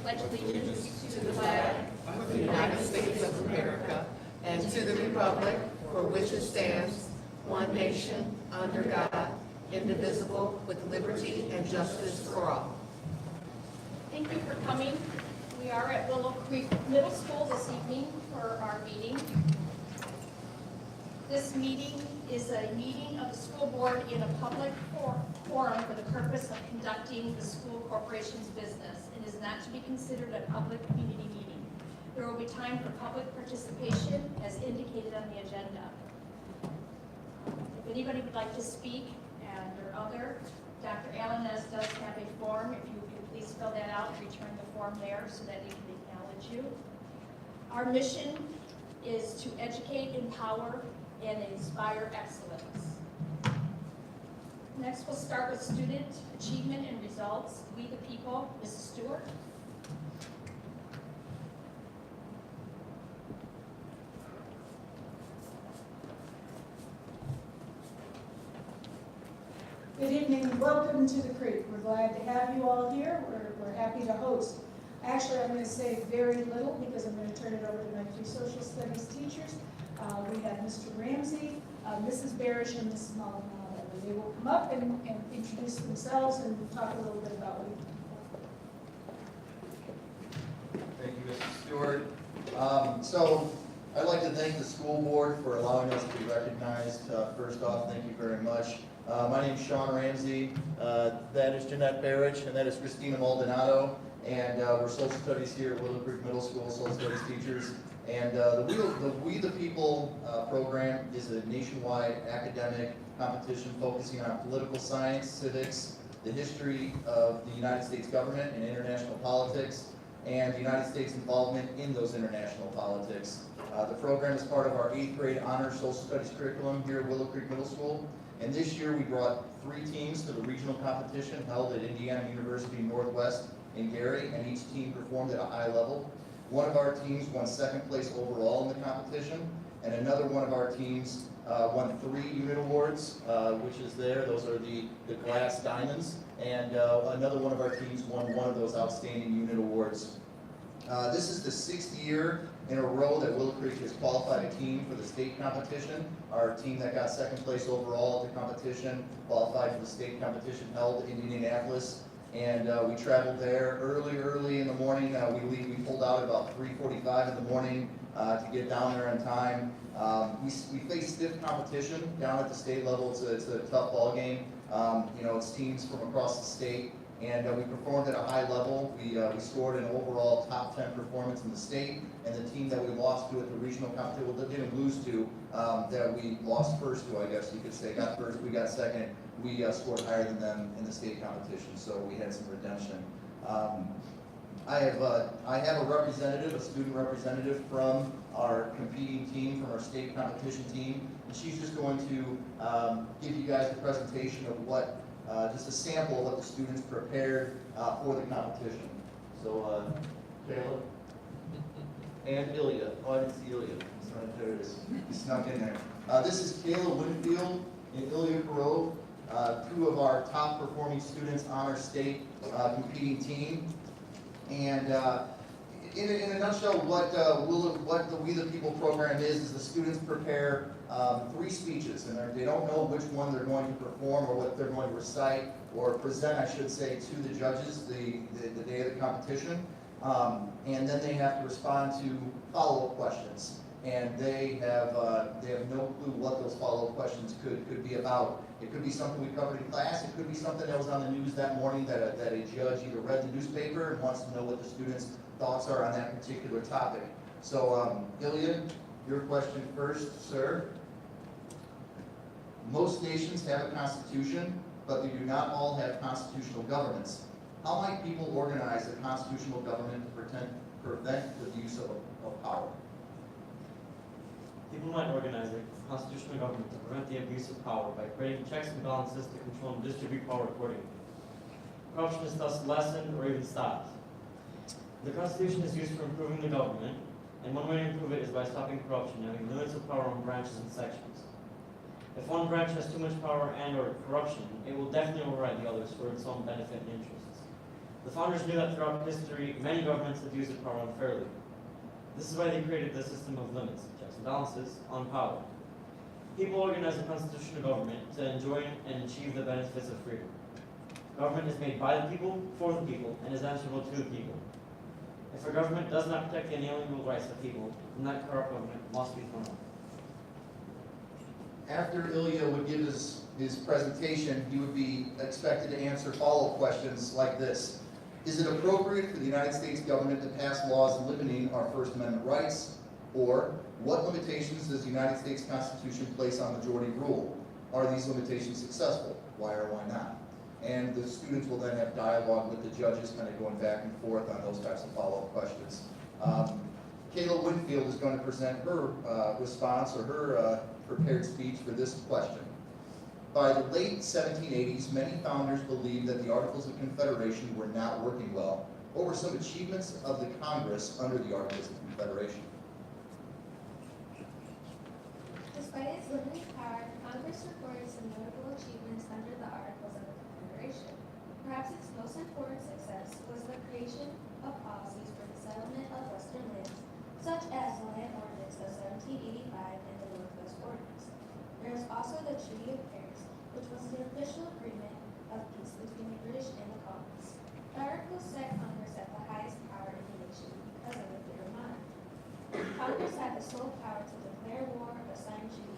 pledge allegiance to the flag of the United States of America and to the republic for which it stands, one nation, under God, indivisible, with liberty and justice for all. Thank you for coming. We are at Willow Creek Middle School this evening for our meeting. This meeting is a meeting of the school board in a public forum for the purpose of conducting the school corporation's business and is not to be considered a public community meeting. There will be time for public participation as indicated on the agenda. If anybody would like to speak or other, Dr. Alanes does have a form. If you could please fill that out and return the form there so that we can acknowledge you. Our mission is to educate, empower, and inspire excellence. Next, we'll start with student achievement and results. We the people, Mrs. Stewart. Good evening, welcome to the Creek. We're glad to have you all here. We're happy to host. Actually, I'm going to say very little because I'm going to turn it over to my two social studies teachers. We have Mr. Ramsey, Mrs. Barish, and Mrs. Maldonado. They will come up and introduce themselves and talk a little bit about what we do. Thank you, Mrs. Stewart. So I'd like to thank the school board for allowing us to be recognized. First off, thank you very much. My name is Sean Ramsey. That is Jeanette Barrich, and that is Christina Maldonado. And we're social studies here at Willow Creek Middle School, social studies teachers. And the We the People program is a nationwide academic competition focusing on political science, civics, the history of the United States government and international politics, and the United States involvement in those international politics. The program is part of our 8th grade honors social studies curriculum here at Willow Creek Middle School. And this year we brought 3 teams to the regional competition held at Indiana University Northwest in Gary, and each team performed at a high level. One of our teams won 2nd place overall in the competition, and another one of our teams won 3 unit awards, which is there. Those are the glass diamonds, and another one of our teams won one of those outstanding unit awards. This is the 6th year in a row that Willow Creek has qualified a team for the state competition. Our team that got 2nd place overall at the competition qualified for the state competition held in Indianapolis. And we traveled there early in the morning. We pulled out at about 3:45 in the morning to get down there on time. We face stiff competition down at the state level. It's a tough ball game. It's teams from across the state. And we performed at a high level. We scored an overall top 10 performance in the state. And the team that we lost to at the regional competition, well, didn't lose to, that we lost first to, I guess you could say, got first, we got 2nd. We scored higher than them in the state competition, so we had some redemption. I have a representative, a student representative from our competing team, from our state competition team, and she's just going to give you guys a presentation of what, just a sample of what the students prepared for the competition. So, Kayla and Ilya. Oh, I didn't see Ilya. There it is. He snuck in there. This is Kayla Winfield and Ilya Korov. 2 of our top performing students on our state competing team. And in a nutshell, what the We the People program is the students prepare 3 speeches, and they don't know which one they're going to perform or what they're going to recite or present, I should say, to the judges the day of the competition. And then they have to respond to follow-up questions. And they have no clue what those follow-up questions could be about. It could be something we covered in class. It could be something that was on the news that morning that a judge either read the newspaper and wants to know what the students' thoughts are on that particular topic. So, Ilya, your question first, sir. Most nations have a constitution, but they do not all have constitutional governments. How might people organize a constitutional government to prevent the use of power? People might organize a constitutional government to prevent the abuse of power by creating checks and balances to control and distribute power accordingly. Corruption is thus lessened or even stopped. The Constitution is used for improving the government, and one way to improve it is by stopping corruption, having limits of power on branches and sections. If one branch has too much power and or corruption, it will definitely override the others for its own benefit and interests. The founders knew that throughout history, many governments have used their power unfairly. This is why they created the system of limits, checks and balances, on power. People organize a constitutional government to enjoy and achieve the benefits of freedom. Government is made by the people, for the people, and is answerable to the people. If a government does not protect the inalienable rights of the people, then that corrupt government must be thrown out. After Ilya would give his presentation, he would be expected to answer follow-up questions like this. Is it appropriate for the United States government to pass laws limiting our First Amendment rights? Or, what limitations does the United States Constitution place on majority rule? Are these limitations successful? Why or why not? And the students will then have dialogue with the judges, kind of going back and forth on those types of follow-up questions. Kayla Winfield is going to present her response or her prepared speech for this question. By the late 1780s, many founders believed that the Articles of Confederation were not working well. What were some achievements of the Congress under the Articles of Confederation? Despite its limited power, Congress recorded some notable achievements under the Articles of Confederation. Perhaps its most important success was the creation of policies for the settlement of Western lands, such as the Land Ordinance of 1785 and the Northwest Ordinance. There is also the Treaty of Paris, which was an official agreement of peace between the British and the colonies. The articles set Congress at the highest power in the nation because of the fear of monarchy. Congress had the sole power to declare war, assign treaties,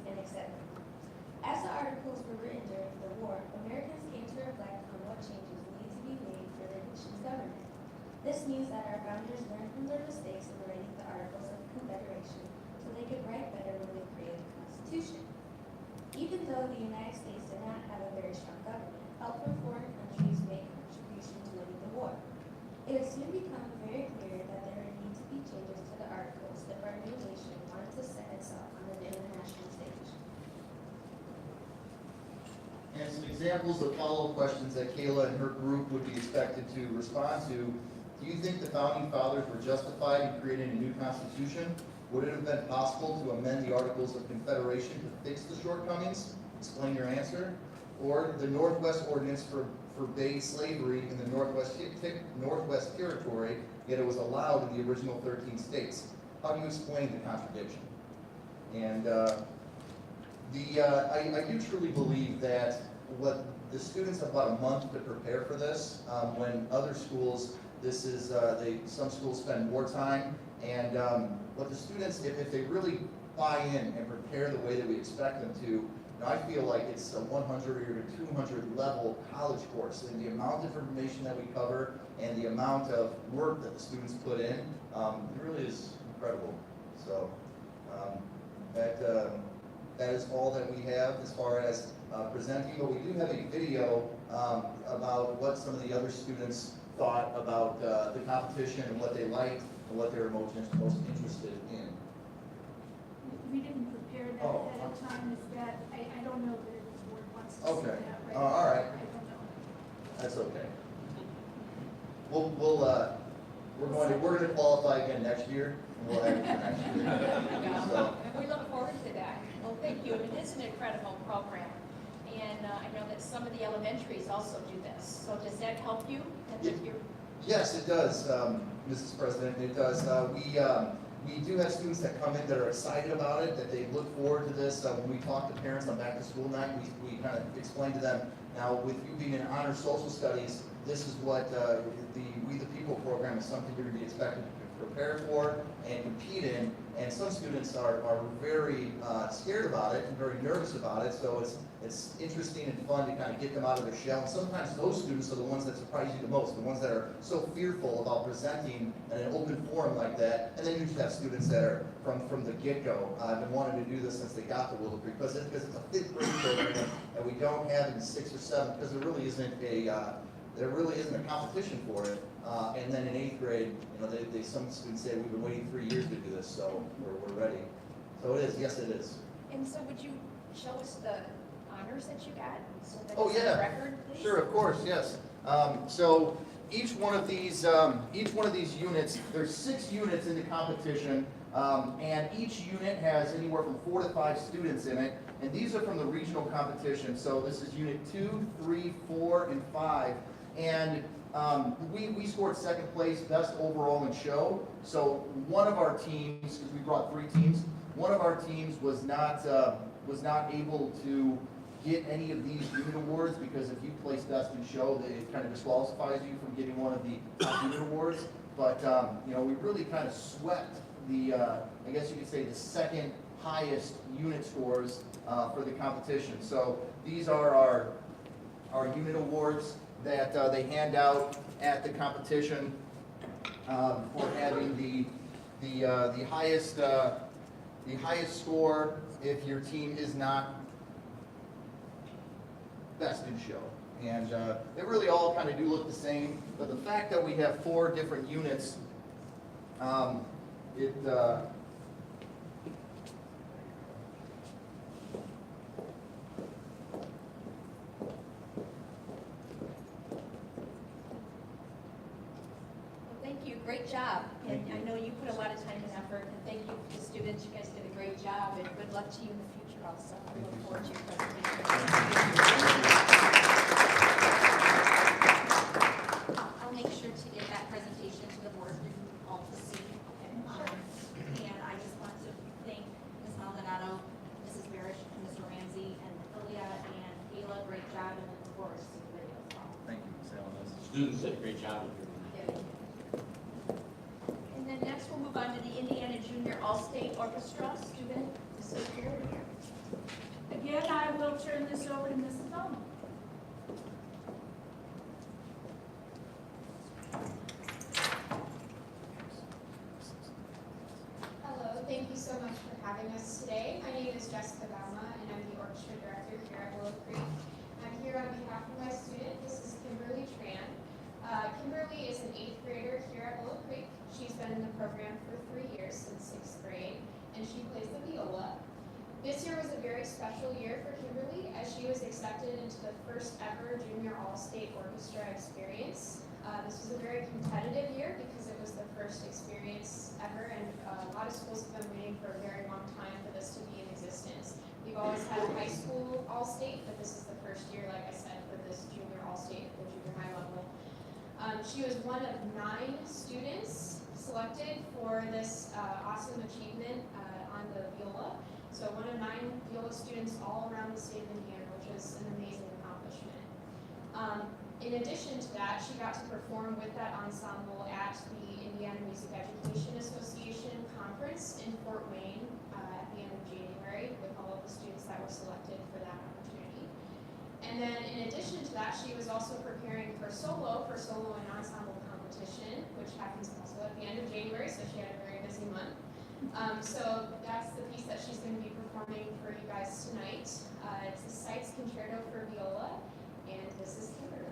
and accept them. As the articles were written during the war, Americans came to reflect on what changes need to be made for their nation's government. This means that our founders learned from their mistakes in writing the Articles of Confederation so they could write better when they created the Constitution. Even though the United States did not have a very strong government, help from foreign countries made contribution to winning the war. It would soon become very clear that there would need to be changes to the Articles if our new nation wanted to set itself on the international stage. And some examples of follow-up questions that Kayla and her group would be expected to respond to. Do you think the Founding Fathers were justified in creating a new Constitution? Would it have been possible to amend the Articles of Confederation to fix the shortcomings? Explain your answer. Or the Northwest Ordinance forbade slavery in the Northwest Territory, yet it was allowed in the original 13 states. How do you explain the contradiction? And I do truly believe that what the students have about a month to prepare for this, when other schools, some schools spend more time, and what the students, if they really buy in and prepare the way that we expect them to, I feel like it's a 100 or even 200 level college course, and the amount of information that we cover and the amount of work that the students put in, it really is incredible. So that is all that we have as far as presenting, but we do have a video about what some of the other students thought about the competition and what they liked and what they were most interested in. We didn't prepare that ahead of time. Is that, I don't know that the board wants to see Okay. that, right? All right. I don't know. That's okay. We're going to qualify again next year, and we'll have it for next year. So, We look forward to that. Well, thank you. It is an incredible program. And I know that some of the elementaries also do this. So does that help you? yes, it does, Mrs. President. It does. We do have students that come in that are excited about it, that they look forward to this. When we talk to parents on back to school night, we kind of explain to them, now with you being in honor social studies, this is what the We the People program is something you're going to be expected to prepare for and compete in. And some students are very scared about it and very nervous about it. So it's interesting and fun to kind of get them out of their shell. And sometimes those students are the ones that surprise you the most, the ones that are so fearful about presenting in an open forum like that. And then you just have students that are from the get-go, been wanting to do this since they got to Willow Creek, because it's a fifth grade program that we don't have in 6th or 7th, because there really isn't a competition for it. And then in 8th grade, some students say we've been waiting 3 years to do this, so we're ready. So it is, yes, it is. And so would you show us the honors that you got? So that Oh, it's on yeah. record, please? Sure, of course, yes. So each one of these units, there's 6 units in the competition, and each unit has anywhere from 4 to 5 students in it, and these are from the regional competition. So this is unit 2, 3, 4, and 5. And We scored second place, best overall in show. So one of our teams, because we brought 3 teams, one of our teams was not able to get any of these unit awards, because if you place best in show, it kind of disqualifies you from getting one of the top unit awards. But you know, we really kind of swept the, I guess you could say, the second highest unit scores for the competition. So these are our unit awards that they hand out at the competition for having the highest score if your team is not best in show. And they really all kind of do look the same, but the fact that we have 4 different units, Well, thank you, great job. And I know you put a lot of time and effort, and thank you to the students, you guys did a great job, and good luck to you in the future also. I look forward to your presentation. I'll make sure to get that presentation to the board for you all to see. And I just want to thank Ms. Maldonado, Mrs. Barish, and Mr. Ramsey, and Ilya and Kayla, great job, and looking forward to seeing the video as well. thank you, Ms. Alanis. Students did a great job with your. And then next, we'll move on to the Indiana Junior All-State Orchestra student. Mrs. Beard. Again, I will turn this over to Mrs. Bowman. Hello, thank you so much for having us today. My name is Jessica Bauma, and I'm the orchestra director here at Willow Creek. I'm here on behalf of my student. This is Kimberly Tran. Kimberly is an 8th grader here at Willow Creek. She's been in the program for 3 years, since 6th grade, and she plays the viola. This year was a very special year for Kimberly, as she was accepted into the first ever Junior All-State Orchestra experience. This was a very competitive year because it was the first experience ever, and a lot of schools have been waiting for a very long time for this to be in existence. We've always had a high school All-State, but this is the first year, like I said, for this Junior All-State at the junior high level. She was one of 9 students selected for this awesome achievement on the viola. So one of 9 viola students all around the state of Indiana, which is an amazing accomplishment. In addition to that, she got to perform with that ensemble at the Indiana Music Education Association Conference in Fort Wayne at the end of January with all of the students that were selected for that opportunity. And then in addition to that, she was also preparing for solo and ensemble competition, which happens also at the end of January, so she had a very busy month. So that's the piece that she's going to be performing for you guys tonight. It's the Seitz Concerto for Viola, and this is Kimberly.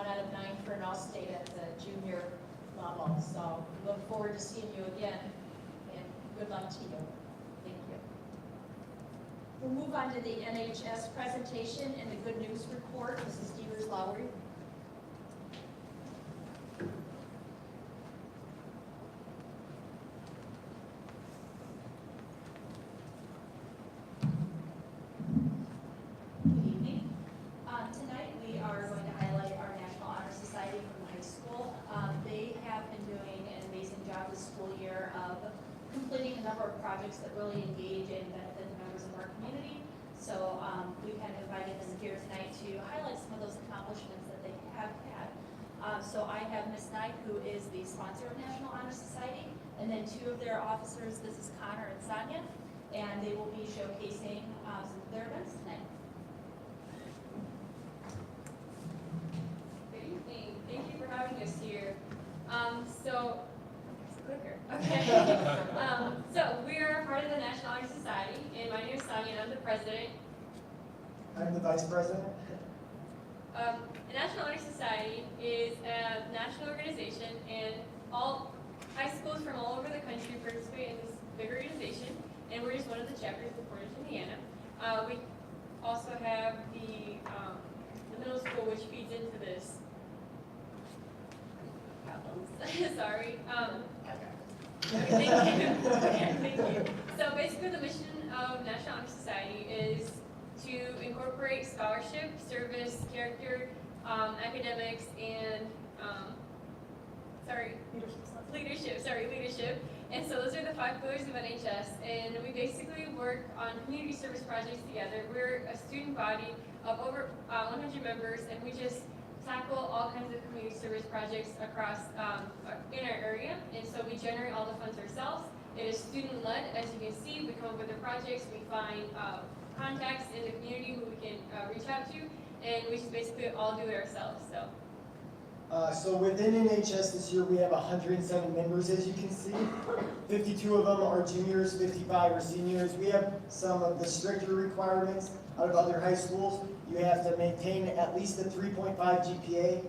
out of 9 for an all-state at the junior level. So we look forward to seeing you again, and good luck to you. Thank you. We'll move on to the NHS presentation and the good news report. Mrs. Devers-Lowry. Good evening. Tonight we are going to highlight our National Honor Society from the high school. They have been doing an amazing job this school year of completing a number of projects that really engage and benefit the members of our community. So we kind of invited them here tonight to highlight some of those accomplishments that they have had. So I have Ms. Knight, who is the sponsor of National Honor Society, and then 2 of their officers, this is Connor and Sonia, and they will be showcasing some of their events tonight. Good evening. Thank you for having us here. So, it's quicker. Okay. So we're part of the National Honor Society, and my name is Sonia, and I'm the president. I'm the vice president. The National Honor Society is a national organization, and all high schools from all over the country participate in this big organization, and we're just one of the chapters of Portage, Indiana. We also have the middle school, which feeds into this. Sorry. Thank you. Thank you. So basically the mission of National Honor Society is to incorporate scholarship, service, character, academics, and leadership. And so those are the 5 pillars of NHS, and we basically work on community service projects together. We're a student body of over 100 members, and we just tackle all kinds of community service projects across in our area, and so we generate all the funds ourselves. It is student-led, as you can see. We come up with the projects, we find contacts in the community who we can reach out to, and we just basically all do it ourselves. So within NHS this year, we have 107 members, as you can see. 52 of them are juniors, 55 are seniors. We have some of the stricter requirements out of other high schools. You have to maintain at least a 3.5 GPA.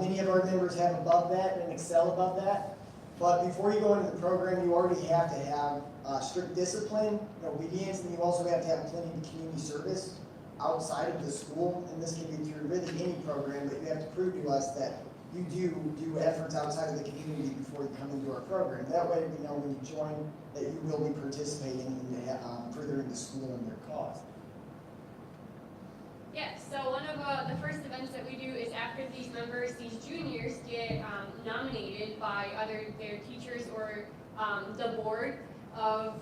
Many of our members have above that and excel above that. But before you go into the program, you already have to have strict discipline and obedience, and you also have to have plenty of community service outside of the school. And this can be through really any program, but you have to prove to us that you do efforts outside of the community before you come into our program. That way we know when you join that you will be participating in furthering the school and their cause. Yeah, so one of the first events that we do is after these members, these juniors get nominated by either their teachers or the board of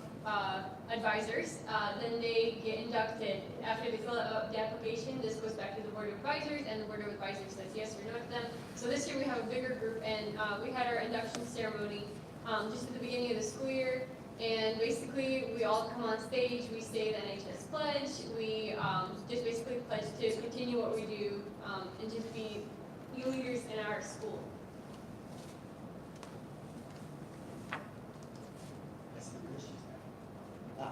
advisors, then they get inducted. After they fill out the application, this goes back to the board of advisors, and the board of advisors says yes or no to them. So this year we have a bigger group, and we had our induction ceremony just at the beginning of the school year. And basically, we all come on stage, we say the NHS pledge, we just basically pledge to continue what we do and just be leaders in our school.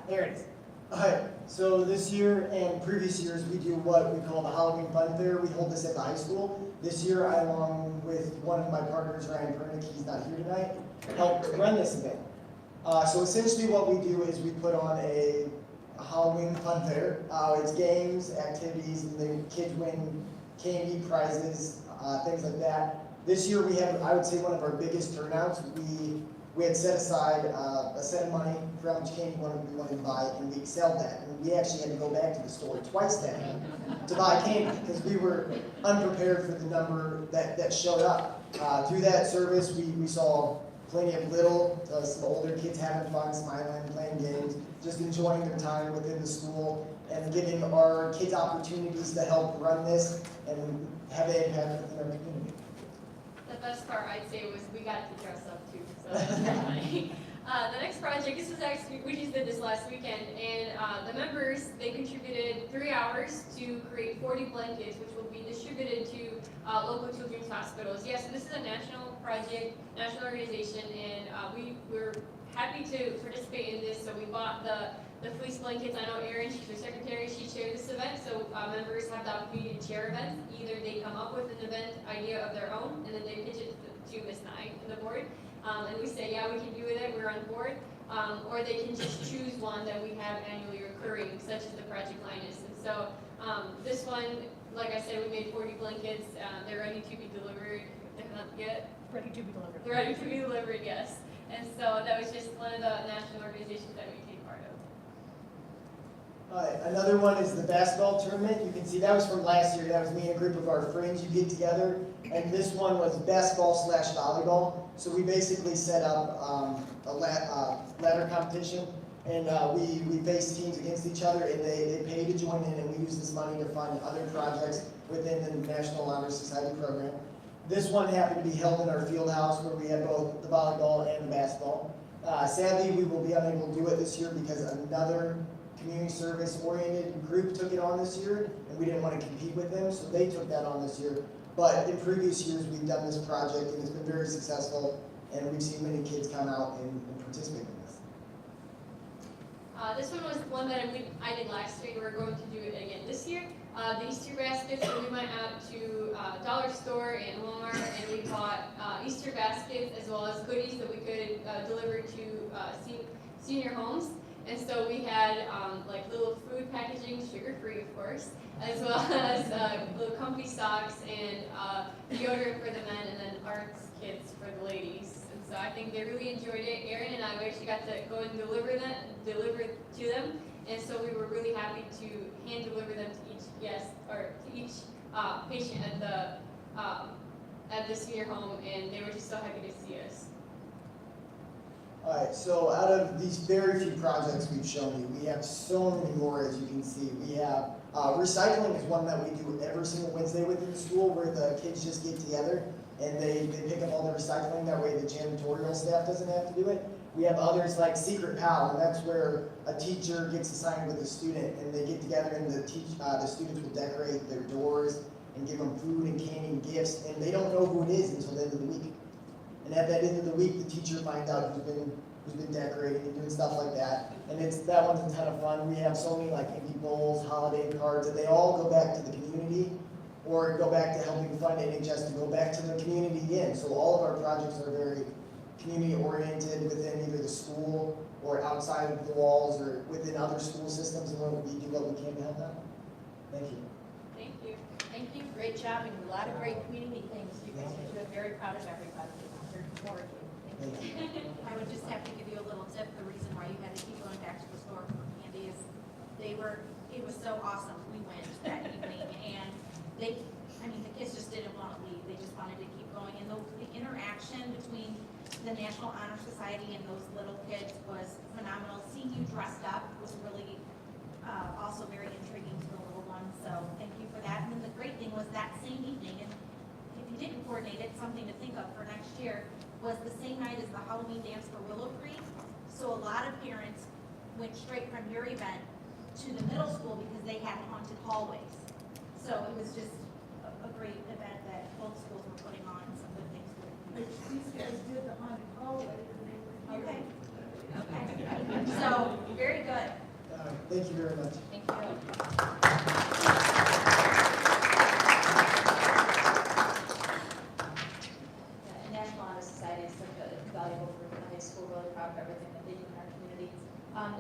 There it is. Alright, so this year and previous years, we do what we call the Halloween Fun Fair. We hold this at the high school. This year, I, along with one of my partners, Ryan Pernick, he's not here tonight, helped run this event. So essentially what we do is we put on a Halloween Fun Fair. It's games, activities, and the kids win candy, prizes, things like that. This year we have, I would say, one of our biggest turnouts. We had set aside a set of money for how much candy we wanted to buy, and we excelled that. And we actually had to go back to the store twice that day to buy candy because we were unprepared for the number that showed up. Through that service, we saw plenty of some older kids having fun, smiling, playing games, just enjoying their time within the school, and giving our kids opportunities to help run this and have an impact within our community. The best part, I'd say, was we got to dress up too, so that was kind of funny. The next project, this is actually, we just did this last weekend, and the members, they contributed 3 hours to create 40 blankets, which will be distributed to local children's hospitals. Yes, so this is a national project, national organization, and we're happy to participate in this, so we bought the the fleece blankets. I know Erin, she's your secretary, she chaired this event, so members have the opportunity to chair events. Either they come up with an event idea of their own, and then they pitch it to Ms. Nye and the board, and we say, yeah, we can do with it, we're on board. Or they can just choose one that we have annually recurring, such as the Project Linus. And so this one, like I said, we made 40 blankets. They're ready to be delivered. They're not yet. Ready to be delivered. They're ready to be delivered, yes. And so that was just one of the national organizations that we take part of. Another one is the basketball tournament. You can see that was from last year. That was me and a group of our friends. You get together, and this one was basketball/volleyball. So we basically set up a ladder competition, and we faced teams against each other, and they pay to join in, and we use this money to fund other projects within the National Honor Society program. This one happened to be held in our field house where we had both the volleyball and the basketball. Sadly, we will be unable to do it this year because another community service oriented group took it on this year, and we didn't want to compete with them, so they took that on this year. But in previous years, we've done this project, and it's been very successful, and we've seen many kids come out and participate in this. This one was one that I did last year. We're going to do it again this year. The Easter baskets, so we went out to Dollar Store and Walmart, and we bought Easter baskets as well as goodies that we could deliver to senior homes. And so we had like little food packaging, sugar-free of course, as well as little comfy socks and deodorant for the men, and then arts kits for the ladies. And so I think they really enjoyed it. Erin and I actually got to go and deliver to them, and so we were really happy to hand deliver them to each guest or to each patient at the senior home, and they were just so happy to see us. Alright, so out of these very few projects we've shown you, we have so many more, as you can see. We have recycling is one that we do every single Wednesday within the school, where the kids just get together and they pick up all the recycling. That way the janitorial staff doesn't have to do it. We have others like Secret Pal, and that's where a teacher gets assigned with a student, and they get together and the students will decorate their doors and give them food and candy and gifts, and they don't know who it is until the end of the week. And at that end of the week, the teacher finds out who's been decorating and doing stuff like that. And that one's a ton of fun. We have so many like empty bowls, holiday cards, and they all go back to the community or go back to helping fund NHS to go back to the community again. So all of our projects are very community oriented within either the school or outside of the walls or within other school systems, and we do what we can to help out. Thank you. Thank you. Thank you, great job, and a lot of great community things. You guys are doing very proud of everybody. We're forward to it. Thank you. I would just have to give you a little tip. The reason why you had to keep going back to the store for candy is it was so awesome. We went that evening, and the kids just didn't want to leave. They just wanted to keep going. And the interaction between the National Honor Society and those little kids was phenomenal. Seeing you dressed up was really also very intriguing to the little ones. So thank you for that. And then the great thing was that same evening, and if you didn't coordinate it, something to think of for next year, was the same night as the Halloween dance for Willow Creek. So a lot of parents went straight from your event to the middle school because they had haunted hallways. So it was just a great event that both schools were putting on, and some good things were. These guys did the haunted hallway, and they were here. Okay. So, very good. Thank you very much. Thank you. National Honor Society is such a valuable group in high school. Really proud of everything that they do in our community.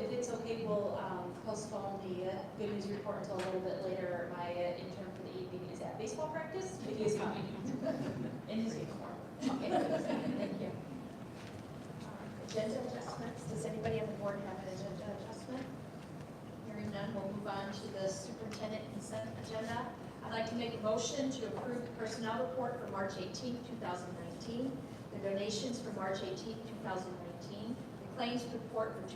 If it's okay, we'll postpone the good news report until a little bit later. My intern for the evening is at baseball practice, but he is coming in his uniform. Okay, thank you. Agenda adjustments, does anybody on the board have an agenda adjustment? Hearing none, we'll move on to the superintendent consent agenda. I'd like to make a motion to approve the personnel report for March 18, 2019, the donations for March 18, 2019, the claims report for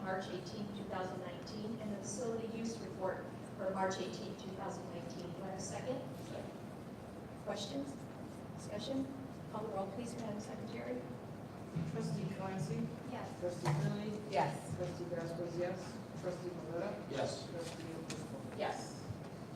March 18, 2019, and the facility use report for March 18, 2019. Do I have a second? Questions? Discussion? Call the roll, please, Madam Secretary. Trustee Clancy? Yes. Trustee Finley? Yes. Trustee Vasquez, yes. Trustee Maleta? Yes. Trustee O'Driscoll? Yes.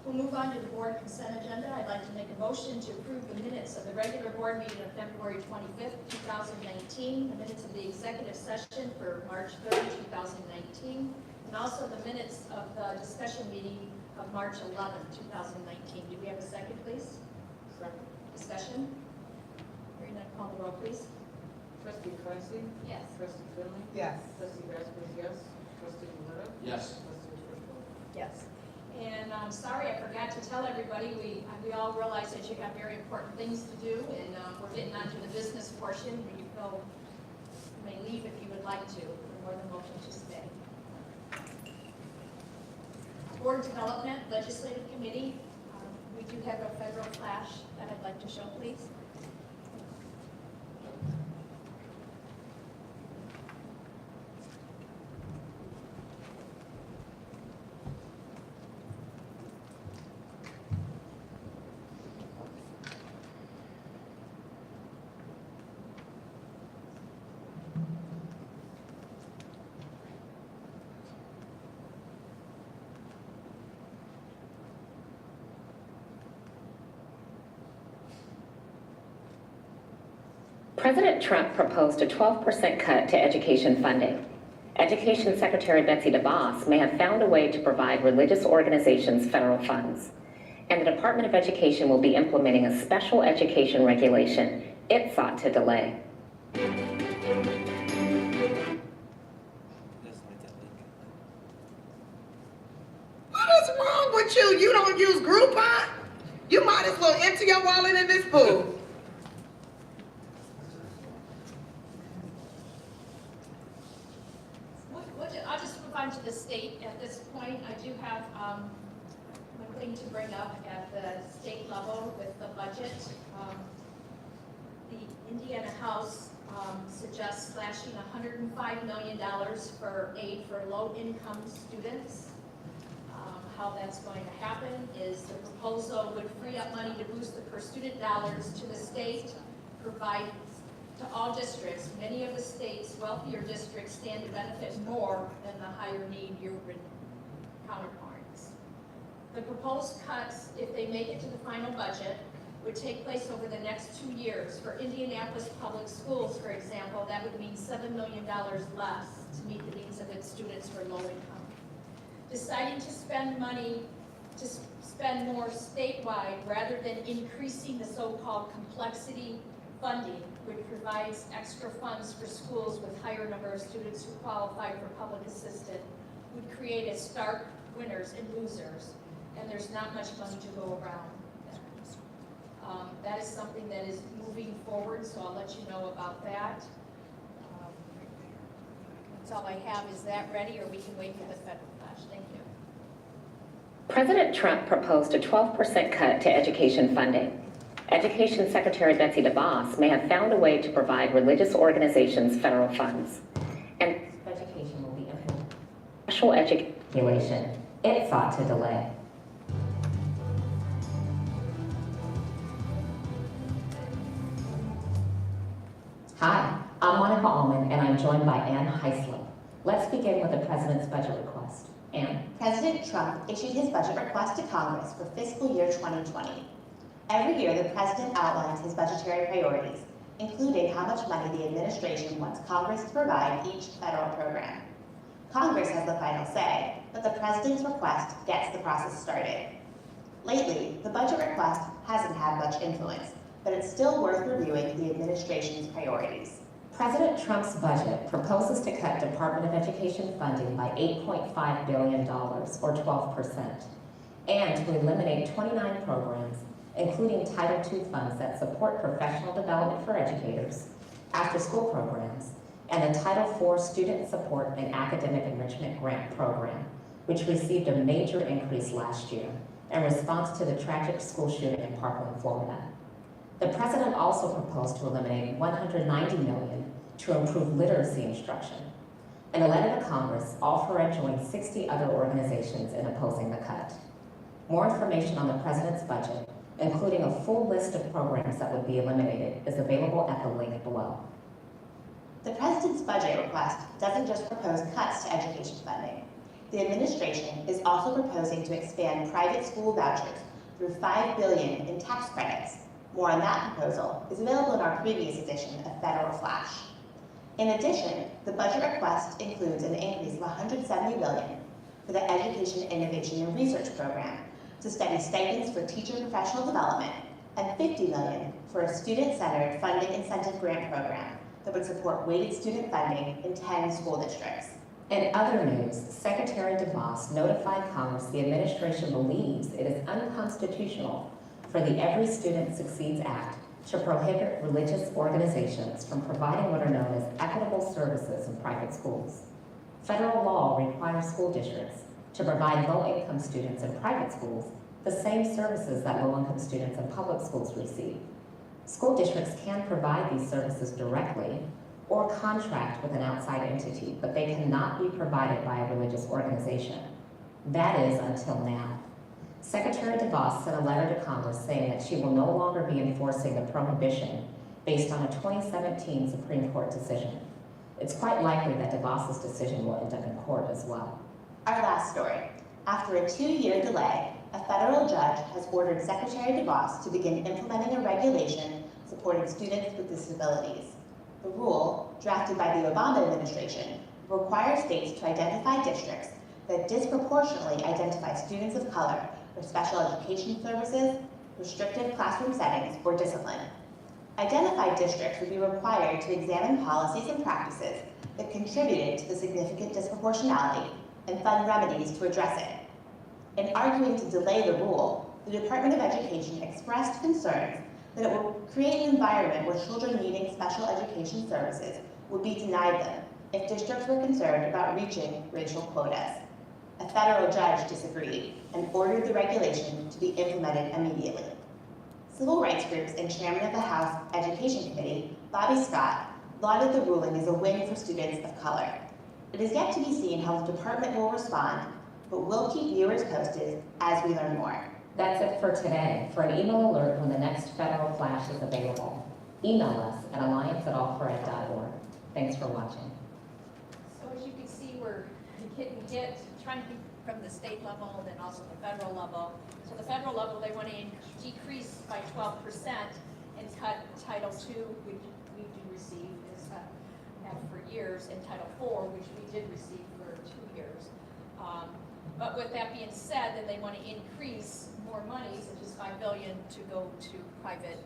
We'll move on to the board consent agenda. I'd like to make a motion to approve the minutes of the regular board meeting of February 25th, 2019, the minutes of the executive session for March 3rd, 2019, the and also the minutes of the discussion meeting of March 11, 2019. Do we have a second, please? Second. Discussion? Hearing none, call the roll, please. Trustee Quincy? Yes. Trustee Finley? Yes. Trustee Vasquez, yes. Trustee Maleta? Yes. Trustee Driscoll? Yes. And I'm sorry, I forgot to tell everybody, we all realize that you have very important things to do, and we're getting onto the business portion. You may leave if you would like to. You're more than welcome to stay. Board Development Legislative Committee, we do have a federal flash that I'd like to show, please. President Trump proposed a 12% cut to education funding. Education Secretary Betsy DeVos may have found a way to provide religious organizations federal funds, and the Department of Education will be implementing a special education regulation it sought to delay. What is wrong with you? You don't use Groupon? You might as well empty your wallet in this pool. I'll just move on to the state at this point. I do have one thing to bring up at the state level with the budget. The Indiana House suggests slashing $105 million for aid for low-income students. How that's going to happen is the proposal would free up money to boost the per-student dollars to the state, provide to all districts. Many of the state's wealthier districts stand to benefit more than the higher need urban counterparts. The proposed cuts, if they make it to the final budget, would take place over the next 2 years. For Indianapolis Public Schools, for example, that would mean $7 million less to meet the needs of its students who are low income. Deciding to spend money to spend more statewide rather than increasing the so-called complexity funding, which provides extra funds for schools with higher number of students who qualify for public assistance, would create a stark winners and losers, and there's not much money to go around. That is something that is moving forward, so I'll let you know about that. That's all I have. Is that ready, or we can wait for the federal flash? Thank you. President Trump proposed a 12% cut to education funding. Education Secretary Betsy DeVos may have found a way to provide religious organizations federal funds, and education will be implemented. Special education regulation it sought to delay. Hi, I'm Monica Allman, and I'm joined by Ann Heislip. Let's begin with the President's budget request. Ann. President Trump issued his budget request to Congress for fiscal year 2020. Every year, the President outlines his budgetary priorities, including how much money the administration wants Congress to provide each federal program. Congress has the final say, but the President's request gets the process started. Lately, the budget request hasn't had much influence, but it's still worth reviewing the administration's priorities. President Trump's budget proposes to cut Department of Education funding by $8.5 billion, or 12%, and to eliminate 29 programs, including Title II funds that support professional development for educators, after-school programs, and the Title IV Student Support and Academic Enrichment Grant Program, which received a major increase last year in response to the tragic school shooting in Parkland, Florida. The President also proposed to eliminate $190 million to improve literacy instruction. In a letter to Congress, All for Ed joined 60 other organizations in opposing the cut. More information on the President's budget, including a full list of programs that would be eliminated, is available at the link below. The President's budget request doesn't just propose cuts to education funding. The administration is also proposing to expand private school vouchers through $5 billion in tax credits. More on that proposal is available in our previous edition of Federal Flash. In addition, the budget request includes an increase of $170 billion for the Education Innovation and Research Program to study stipends for teacher professional development, and $50 million for a student-centered funding incentive grant program that would support weighted student funding in 10 school districts. In other news, Secretary DeVos notified Congress the administration believes it is unconstitutional for the Every Student Succeeds Act to prohibit religious organizations from providing what are known as equitable services in private schools. Federal law requires school districts to provide low-income students in private schools the same services that low-income students in public schools receive. School districts can provide these services directly or contract with an outside entity, but they cannot be provided by a religious organization. That is until now. Secretary DeVos sent a letter to Congress saying that she will no longer be enforcing the prohibition based on a 2017 Supreme Court decision. It's quite likely that DeVos's decision will end up in court as well. Our last story. After a 2-year delay, a federal judge has ordered Secretary DeVos to begin implementing a regulation supporting students with disabilities. The rule, drafted by the Obama administration, requires states to identify districts that disproportionately identify students of color for special education services, restrictive classroom settings, or discipline. Identified districts would be required to examine policies and practices that contributed to the significant disproportionality and fund remedies to address it. In arguing to delay the rule, the Department of Education expressed concerns that it will create an environment where children needing special education services would be denied them if districts were concerned about reaching racial quotas. A federal judge disagreed and ordered the regulation to be implemented immediately. Civil rights groups and chairman of the House Education Committee, Bobby Scott, lauded the ruling as a win for students of color. It is yet to be seen how the department will respond, but we'll keep viewers posted as we learn more. That's it for today. For an email alert when the next federal flash is available, email us at alliance@allfored.org. Thanks for watching. So as you can see, we're trying to do from the state level and then also the federal level. So the federal level, they want to decrease by 12% and cut Title II, which we do receive, have for years, and Title IV, which we did receive for 2 years. But with that being said, then they want to increase more money, such as $5 billion, to go to private,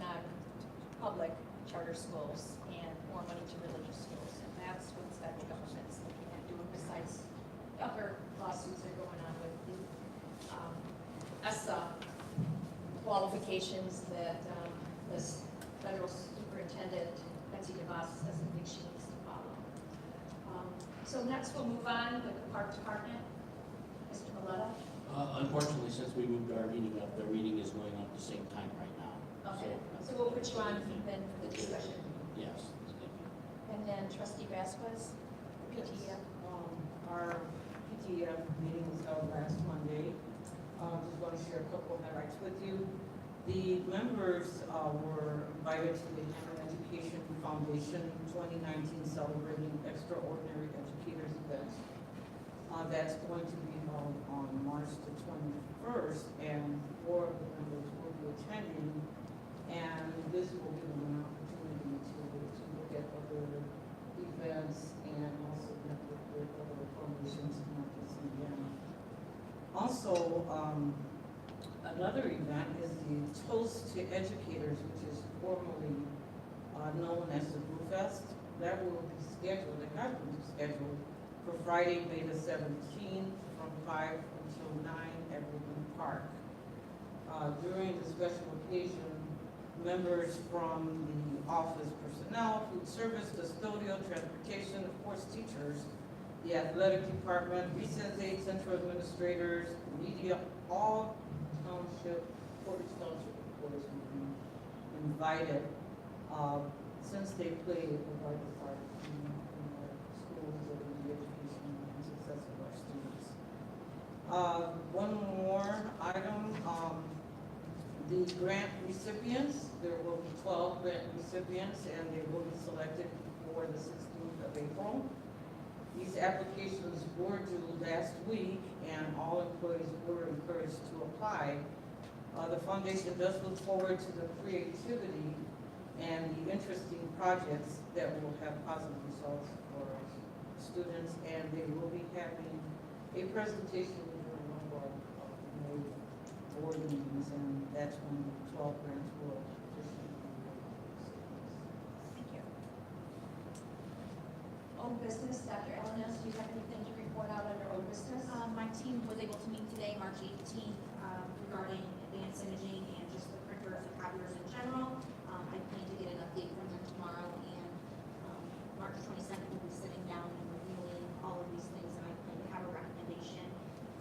non-public charter schools and more money to religious schools. And that's what the federal government's looking at doing besides other lawsuits that are going on with the ESSA qualifications that the federal superintendent, Betsy DeVos, doesn't think she needs to follow. So next we'll move on with the Park Department. Mr. Maletta. Unfortunately, since we moved our meeting up, the reading is going on at the same time right now. Okay, so we'll put you on then for the discussion. Yes, thank you. And then Trustee Vasquez, PTF. Our PTF meeting was held last Monday. Just want to share a couple of highlights with you. The members were invited to the Hammond Education Foundation 2019 Celebrating Extraordinary Educators event. That's going to be held on March the 21st, and 4 of the members will be attending. And this will give them an opportunity to look at other events and also network with other foundations in Memphis, Indiana. Also, another event is the Toast to Educators, which is formally known as the Blue Fest. That will be scheduled, it has been scheduled for Friday, May the 17th from 5 until 9 at Woodland Park. During the special occasion, members from the office personnel, food service, custodial, transportation, of course teachers, the athletic department, recess aid, central administrators, media, all township, Portage Township employees will be invited since they play a vital part in our schools and in the education and success of our students. One more item, the grant recipients, there will be 12 grant recipients and they will be selected before the 16th of April. These applications were due last week and all employees were encouraged to apply. The foundation does look forward to the creativity and the interesting projects that will have positive results for students, and they will be having A presentation during one of our May board meetings, and that's when 12 grants will officially be released. Thank you. Old business, Dr. Elenes, do you have anything to report out under old business? My team was able to meet today, March 18th, regarding advanced imaging and just the printers and copiers in general. I plan to get an update from them tomorrow, and March 22nd, we'll be sitting down and reviewing all of these things, and I plan to have a recommendation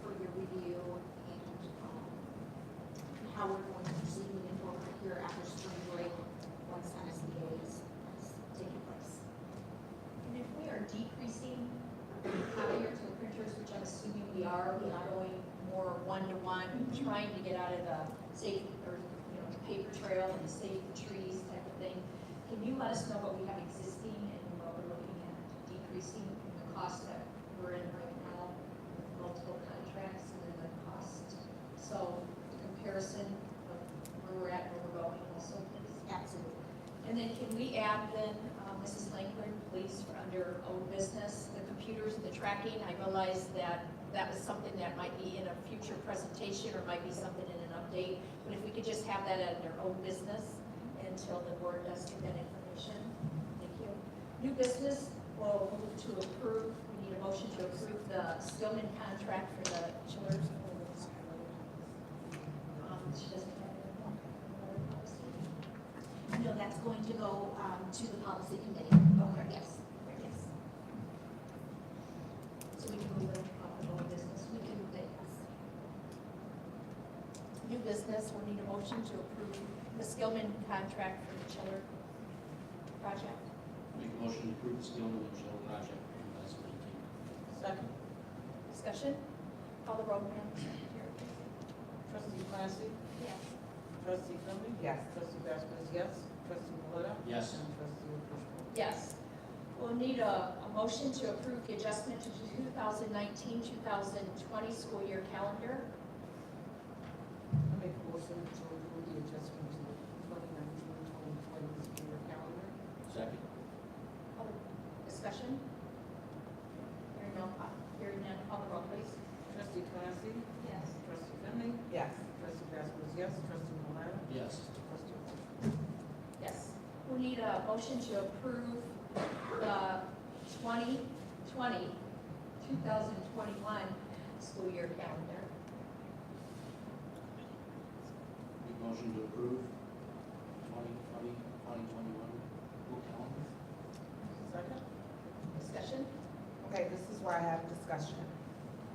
for your review and how we're going to proceed moving forward here after spring break, once NSBA is taking place. And if we are decreasing copier to the printers, which I'm assuming we are going more one-to-one, trying to get out of the safe, or, the paper trail and the save the trees type of thing. Can you let us know what we have existing and what we're looking at decreasing the cost that we're in right now, with multiple contracts and then the cost? So the comparison of where we're at, where we're going also, please. Absolutely. And then can we add then, Mrs. Langford, please, for under old business, the computers and the tracking? I realize that that was something that might be in a future presentation or might be something in an update, but if we could just have that under old business until the board does get that information. Thank you. New business, we'll move to approve, we need a motion to approve the Stillman contract for the chillers. She doesn't have another policy. No, that's going to go to the policy committee. Okay. Yes. Yes. So we can move it off of old business. We can move it. New business, we need a motion to approve the Skillman contract for the chiller project. Make a motion to approve the Skillman and Shell project 2019. Second. Discussion? Call the roll, Madam Secretary. Trustee Clancy? Yes. Trustee Philby? Yes. Trustee Vasquez, yes. Trustee Maleta? Yes. And Trustee O'Connor? Yes. We'll need a motion to approve the adjustment to the 2019-2020 school year calendar. I make a motion to approve the adjustment to the 2019-2020 school year calendar. Second. Discussion? Hearing none, call the roll, please. Trustee Clancy? Yes. Trustee Finley? Yes. Trustee Vasquez, yes. Trustee Maleta? Yes. Trustee O'Connor? Yes. We need a motion to approve the 2020-2021 school year calendar. Make a motion to approve 2020-2021 school calendar. Second. Discussion? Okay, this is where I have discussion.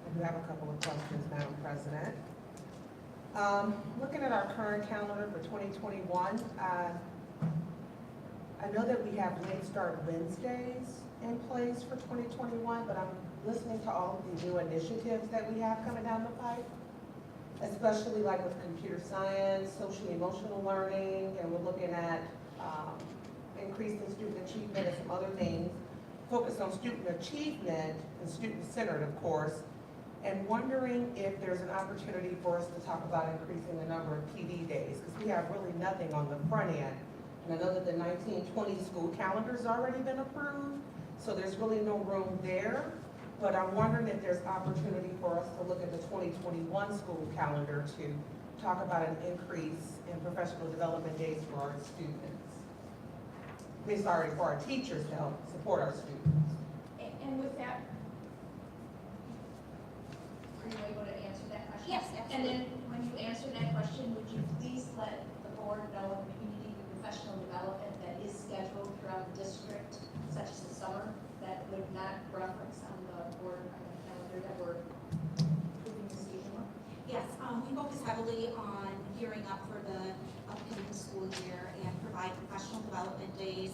I do have a couple of questions, Madam President. Looking at our current calendar for 2021, I know that we have Late Start Wednesdays in place for 2021, but I'm listening to all of the new initiatives that we have coming down the pipe, especially like with computer science, social emotional learning, and we're looking at increasing student achievement and some other things, focused on student achievement and student-centered, of course, and wondering if there's an opportunity for us to talk about increasing the number of PD days, because we have really nothing on the front end. And I know that the 1920 school calendar's already been approved, so there's really no room there. But I'm wondering if there's opportunity for us to look at the 2021 school calendar to talk about an increase in professional development days for our students. For our teachers to help support our students. And with that, are you able to answer that question? Yes, And absolutely. then when you answer that question, would you please let the board know and the community the professional development that is scheduled throughout the district, such as the summer, that would not reference on the board on the calendar that we're approving this evening? Yes, we focus heavily on gearing up for the upcoming school year and provide professional development days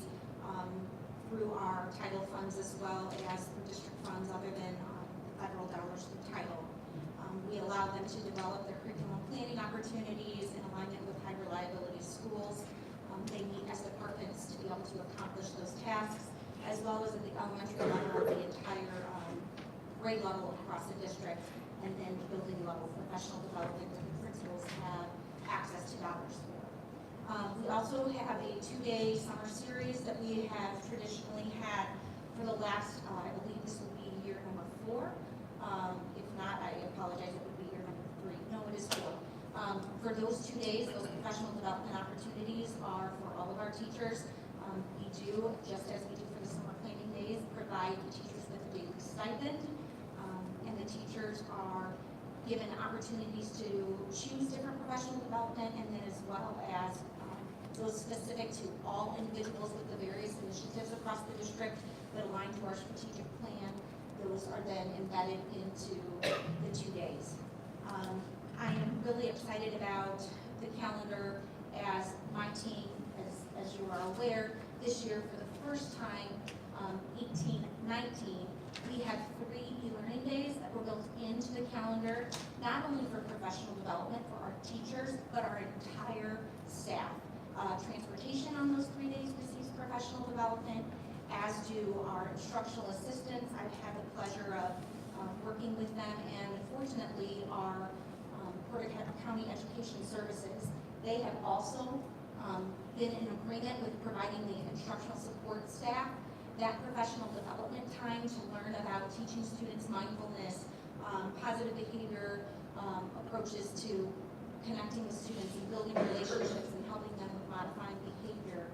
through our title funds as well as through district funds other than federal dollars through title. We allow them to develop their curriculum planning opportunities in alignment with high reliability schools. They meet as departments to be able to accomplish those tasks, as well as at the elementary level, the entire grade level across the district, and then the building level professional development that the principals have access to dollars for. We also have a 2-day summer series that we have traditionally had for the last, I believe this will be year number 4. If not, I apologize, it would be year number 3. No, it is 4. For those 2 days, those professional development opportunities are for all of our teachers. We do, just as we do for the summer planning days, provide the teachers with a daily stipend, and the teachers are given opportunities to choose different professional development, and then as well as those specific to all individuals with the various initiatives across the district that align to our strategic plan. Those are then embedded into the 2 days. I am really excited about the calendar as my team, as you are aware, this year for the first time, 18-19, we have 3 e-learning days that were built into the calendar, not only for professional development for our teachers, but our entire staff. Transportation on those 3 days receives professional development, as do our instructional assistants. I've had the pleasure of working with them, and fortunately our Porter County Education Services, they have also been in agreement with providing the instructional support staff that professional development time to learn about teaching students mindfulness, positive behavior approaches to connecting with students and building relationships and helping them with modifying behavior,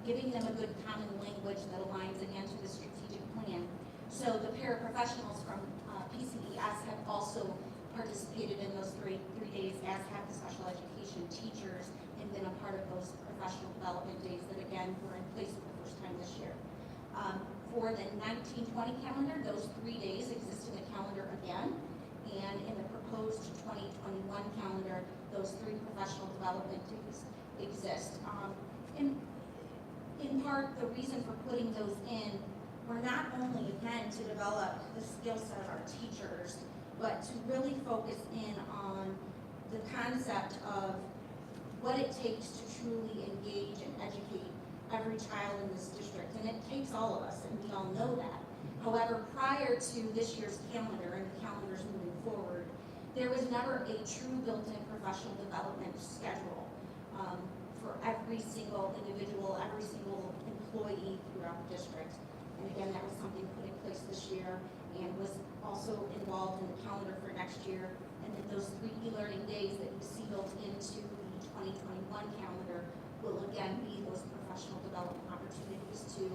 giving them a good common language that aligns again to the strategic plan. So the paraprofessionals from PCES have also participated in those three days, as have the special education teachers, and been a part of those professional development days that again were in place for the first time this year. For the 19-20 calendar, those 3 days exist in the calendar again, and in the proposed 2021 calendar, those 3 professional development days exist. In part, the reason for putting those in were not only, again, to develop the skill set of our teachers, but to really focus in on the concept of what it takes to truly engage and educate every child in this district. And it takes all of us, and we all know that. However, prior to this year's calendar and the calendars moving forward, there was never a true built-in professional development schedule for every single individual, every single employee throughout the district. And again, that was something put in place this year and was also involved in the calendar for next year. And then those 3 e-learning days that you see built into the 2021 calendar will again be those professional development opportunities to,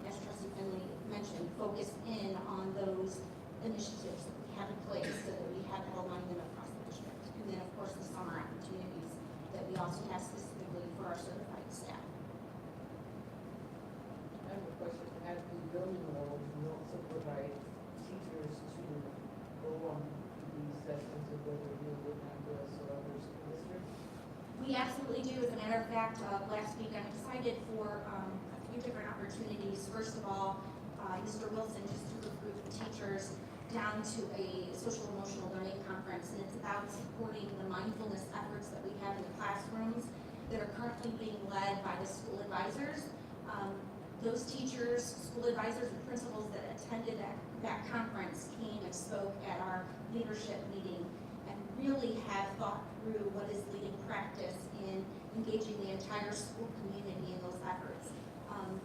as Trustee Finley mentioned, focus in on those initiatives that we have in place so that we have that alignment across the district. And then, of course, the summer opportunities that we also have specifically for our certified staff. I have a question. At the building level, we also provide teachers to go on these sessions of whether you would have us or other school districts? We absolutely do. As a matter of fact, last week I'm excited for a few different opportunities. First of all, Mr. Wilson just took a group of teachers down to a social emotional learning conference, and it's about supporting the mindfulness efforts that we have in the classrooms that are currently being led by the school advisors. Those teachers, school advisors, and principals that attended that conference came and spoke at our leadership meeting and really have thought through what is leading practice in engaging the entire school community in those efforts.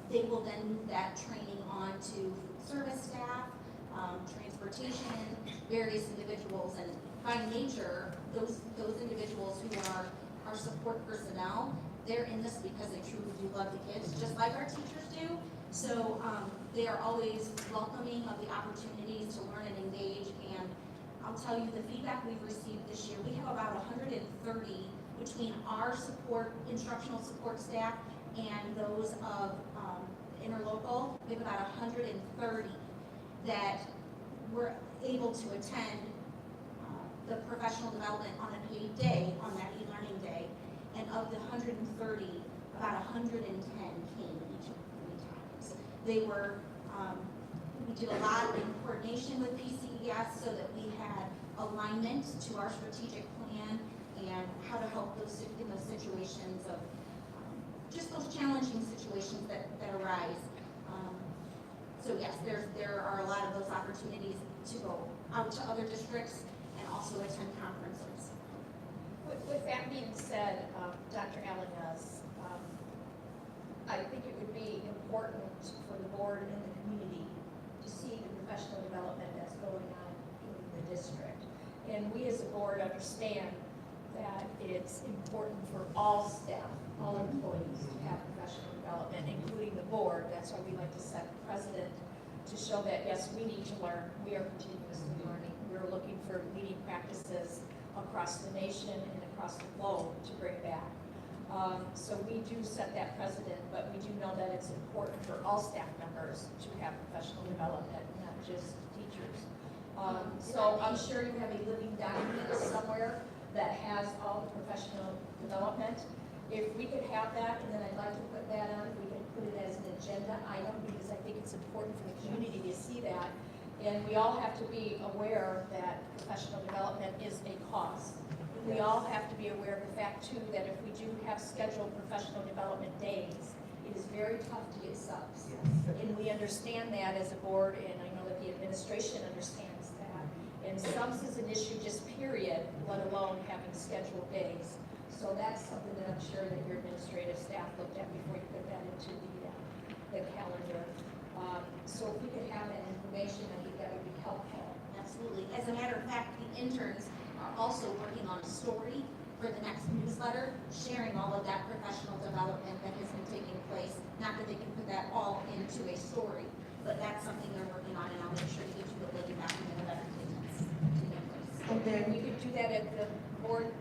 They will then move that training on to service staff, transportation, various individuals, and by nature, those individuals who are our support personnel, they're in this because they truly do love the kids, just like our teachers do. So they are always welcoming of the opportunities to learn and engage. And I'll tell you, the feedback we've received this year, we have about 130 between our instructional support staff and those of interlocal. We have about 130 that were able to attend the professional development on a paid day, on that e-learning day. And of the 130, about 110 came each of the 3 times. They were, we did a lot in coordination with PCES so that we had alignment to our strategic plan and how to help those in those situations of just those challenging situations that arise. So yes, there are a lot of those opportunities to go out to other districts and also attend conferences. With that being said, Dr. Alanes, I think it would be important for the board and the community to see the professional development that's going on in the the district. And we as a board understand that it's important for all staff, all employees to have professional development, including the board. That's why we like to set the precedent to show that, yes, we need to learn. We are continuously learning. We're looking for leading practices across the nation and across the globe to bring back. So we do set that precedent, but we do know that it's important for all staff members to have professional development, not just teachers. So I'm sure you have a living document somewhere that has all the professional development. If we could have that, and then I'd like to put that on, if we could put it as an agenda item, because I think it's important for the community to see that. And we all have to be aware that professional development is a cost. We all have to be aware of the fact too, that if we do have scheduled professional development days, it is very tough to get subs. And we understand that as a board, and I know that the administration understands that. And subs is an issue just period, let alone having scheduled days. So that's something that I'm sure that your administrative staff looked at before you put that into the calendar. So if we could have that information, I think that would be helpful. Absolutely. As a matter of fact, the interns are also working on a story for the next newsletter, sharing all of that professional development that has been taking place. Not that they can put that all into a story, but that's something they're working on, and I'll make sure to get you a living document of everything that's taking place. And then we could do that at the board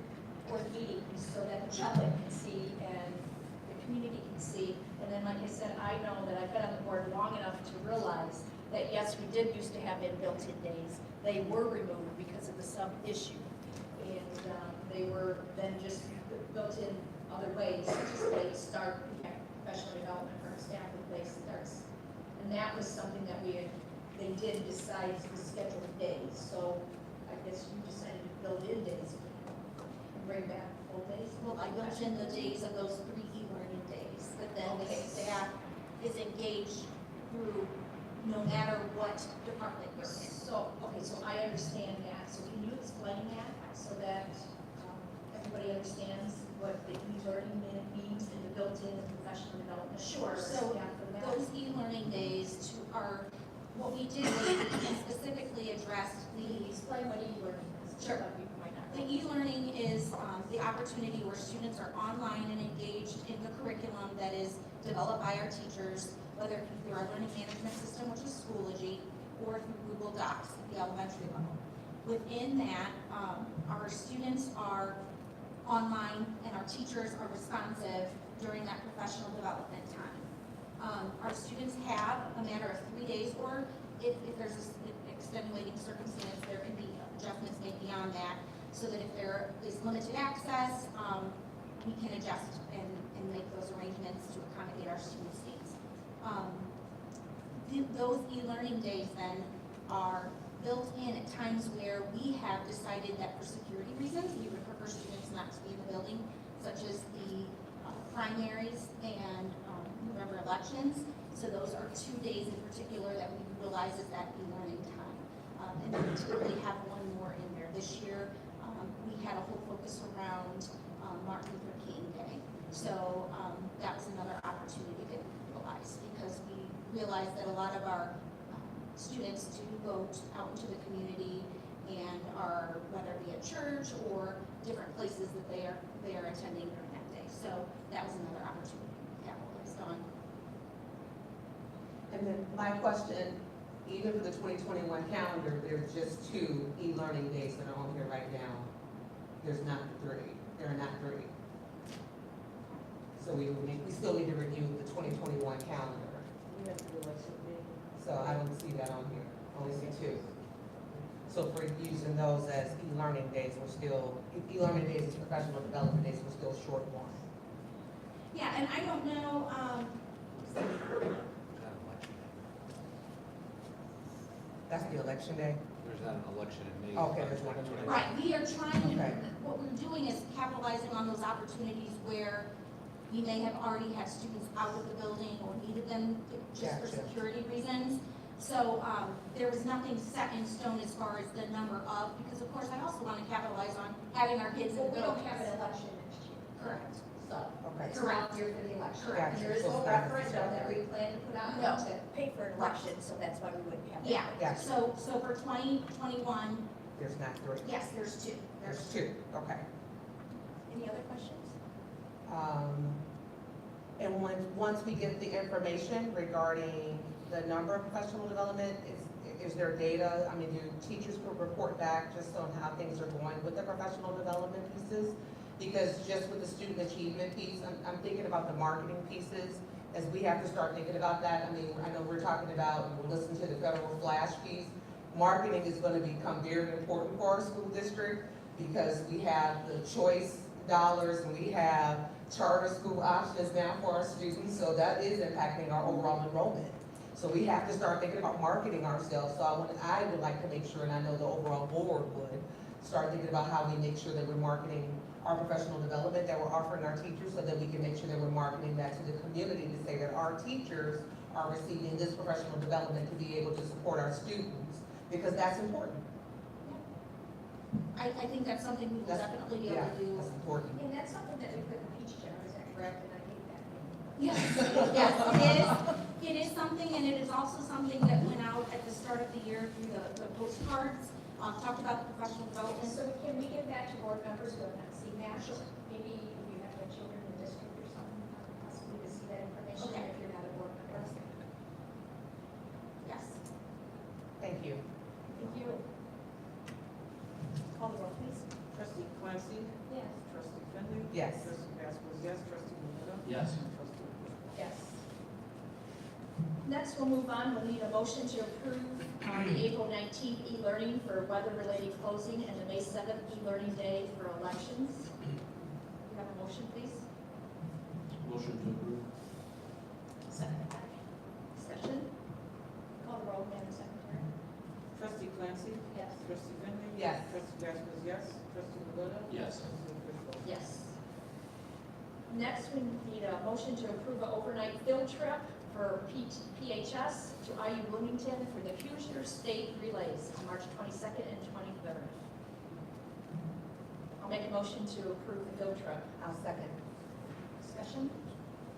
meetings so that the public can see and the community can see. And then, like I said, I know that I've been on the board long enough to realize that yes, we did used to have built-in days. They were removed because of the sub issue. And they were then just built in other ways, such as late start, professional development for our staff with late starts. And that was something that they did besides the scheduled days. So I guess you decided to build in days and bring back full days. Well, I built in the days of those 3 e-learning days, but then the staff is engaged through no matter what department you're in. So, okay, so I understand that. So can you explain that so that everybody understands what the e-learning means and the built-in professional development? Sure, for so staff for that? those e-learning days are, what we did was we specifically addressed Can you the, explain what e-learning is? Sure. Some people might not the know. e-learning is the opportunity where students are online and engaged in the curriculum that is developed by our teachers, whether through our learning management system, which is Schoology, or through Google Docs at the elementary level. Within that, our students are online and our teachers are responsive during that professional development time. Our students have a matter of 3 days, or if there's an extenuating circumstance, there can be adjustments made beyond that, so that if there is limited access, we can adjust and make those arrangements to accommodate our students' needs. Those e-learning days then are built in at times where we have decided that for security reasons, we would prefer students not to be in the building, such as the primaries and November elections. So those are 2 days in particular that we utilize as that e-learning time. And we typically have one more in there. This year, we had a whole focus around Martin Luther King Day. So that was another opportunity to utilize, because we realized that a lot of our students do go out into the community and are, whether it be at church or different places that they are attending during that day. So that was another opportunity to capitalize on. And then my question, even for the 2021 calendar, there's just 2 e-learning days that are on here right now. There's not 3. There are not 3. So we still need to review the 2021 calendar. You have to do what's with me. So I don't see that on here, only see 2. So for using those as e-learning days, we're still, e-learning days as professional development days, we're still short 1. Yeah, and I don't know, That's the election day? There's not an election in May. Okay, there's one in May. right, we are trying, Okay. what we're doing is capitalizing on those opportunities where we may have already had students out of the building or needed them just for Gotcha. security reasons. So there was nothing set in stone as far as the number of, because of course I also want to capitalize on having our kids in Well, the we don't building. have an election next year. Correct. So, Okay. it's not year for the election. Correct. And there is no referendum that we plan to put on No. to pay for an election, so that's why we wouldn't have that. Yeah, Gotcha. so for 2021, There's not three? Yes, there's two. There's two, okay. Any other questions? And once we get the information regarding the number of professional development, is there data? I mean, do teachers report back just on how things are going with the professional development pieces? Because just with the student achievement piece, I'm thinking about the marketing pieces, as we have to start thinking about that. I mean, I know we're talking about, and we're listening to the federal flash piece. Marketing is going to become very important for our school district because we have the choice dollars and we have charter school options now for our students, so that is impacting our overall enrollment. So we have to start thinking about marketing ourselves. So I would like to make sure, and I know the overall board would, start thinking about how we make sure that we're marketing our professional development that we're offering our teachers so that we can make sure that we're marketing that to the community to say that our teachers are receiving this professional development to be able to support our students, because that's important. I think that's something we will definitely be able to do. That's important. And that's something that we put in Peach Jam, is that correct? And I hate that name. Yes, yes, it is. It is something, and it is also something that went out at the start of the year through the postcards, talked about the professional development. So can we give that to board members who have not seen that? Maybe if you have the children in the district or something, possibly to see that information Okay. if you're not a board member. Yes. Thank you. Thank you. Call the roll, please. Trustee Clancy? Yes. Trustee Finley? Yes. Trustee Vasquez, yes. Trustee Maleta? Yes. Trustee Griswold? Yes. Next, we'll move on. We'll need a motion to approve the April 19th e-learning for weather-related closing and the May 7th e-learning day for elections. You have a motion, please? Motion to approve. Second. Discussion? Call the roll, Madam Secretary. Trustee Clancy? Yes. Trustee Finley? Yes. Trustee Vasquez, yes. Trustee Maleta? Yes. Trustee Griswold? Yes. Next, we need a motion to approve an overnight field trip for PHS to IU Bloomington for the Future State Relays on March 22nd and 23rd. I'll make a motion to approve the field trip. I'll second. Discussion?